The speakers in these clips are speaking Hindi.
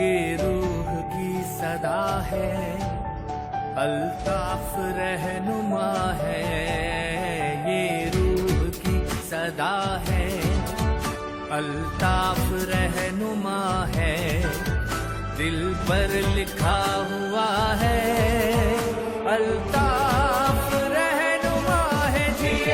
ये रूह की सदा है, अल्ताफ रहनुमा है। ये रूह की सदा है, अल्ताफ रहनुमा है। दिल पर लिखा हुआ है, अल्ताफ रहनुमा है। जिए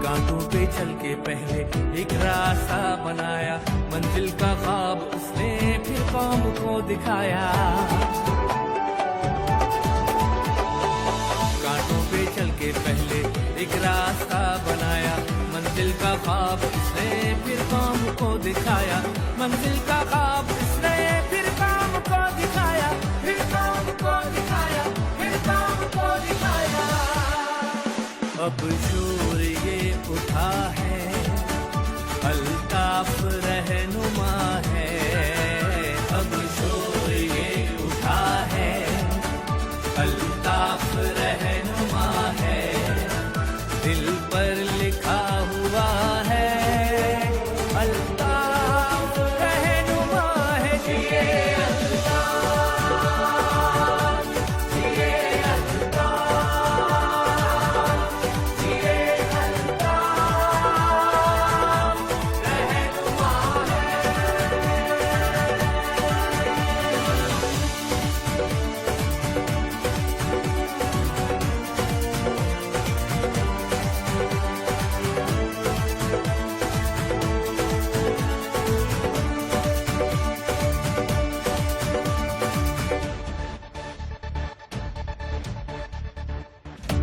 कांटों पे चल के पहले एक रास्ता बनाया, मंजिल का ख्वाब उसने फिर कौम को दिखाया। कांटों पे चल के पहले एक रास्ता बनाया, मंजिल का ख्वाब उसने फिर कौम को दिखाया। मंजिल का ख्वाब उसने फिर कौम को दिखाया, फिर कौम को दिखाया, फिर कौम को दिखाया। अब शोर ये उठा है, अल्ताफ रहनुमा है। अब शोर ये उठा है, अल्ताफ रहनुमा है। दिल पर लिखा हुआ है, अल्ताफ रहनुमा है। जिए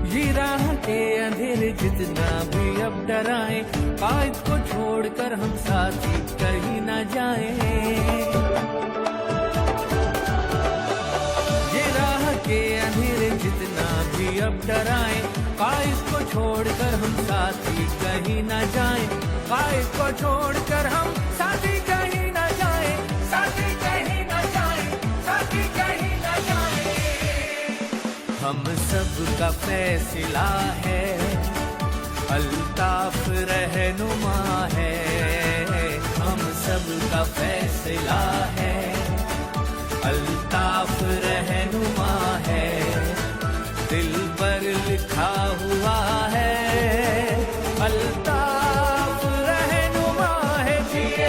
ये राह के अंधेरे जितना भी अब डराए, कायद को छोड़कर हम साथी कहीं न जाए। ये राह के अंधेरे जितना भी अब डराए, कायद को छोड़कर हम साथी कहीं न जाए। कायद को छोड़कर हम साथी कहीं न जाए, साथी कहीं न जाए, साथी कहीं न जाए। हम सब का फैसला है, अल्ताफ रहनुमा है। हम सब का फैसला है, अल्ताफ रहनुमा है। दिल पर लिखा हुआ है, अल्ताफ रहनुमा है। जिए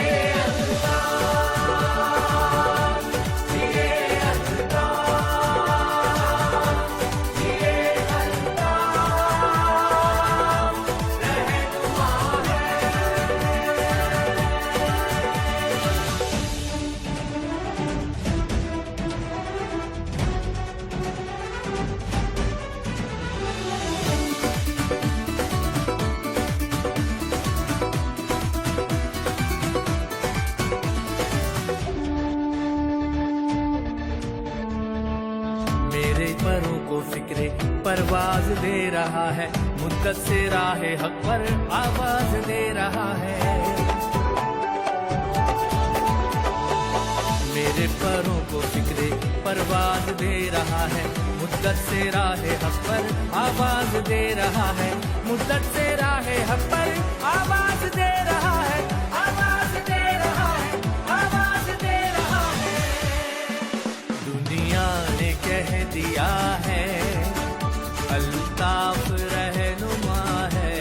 मेरे परों को फिक्रे परवाज दे रहा है, मुद्दत से राहे हक पर आवाज दे रहा है। मेरे परों को फिक्रे परवाज दे रहा है, मुद्दत से राहे हक पर आवाज दे रहा है। मुद्दत से राहे हक पर आवाज दे रहा है, आवाज दे रहा है, आवाज दे रहा है। दुनिया ने कह दिया है, अल्ताफ रहनुमा है।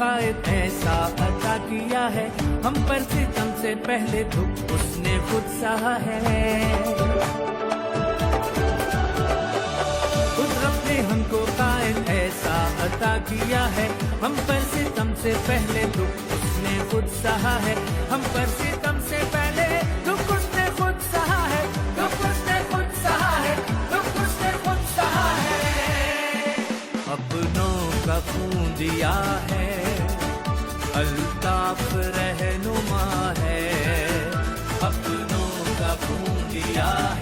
कायद ऐसा अता किया है, हम पर सितम से पहले दुख उसने खुद सहा है। कुदरत ने हमको कायद ऐसा अता किया है, हम पर सितम से पहले दुख उसने खुद सहा है, हम पर सितम से पहले दुख उसने खुद सहा है, दुख उसने खुद सहा है, दुख उसने खुद सहा है। अपनों का खून दिया है, अल्ताफ रहनुमा है, अपनों का खून दिया है।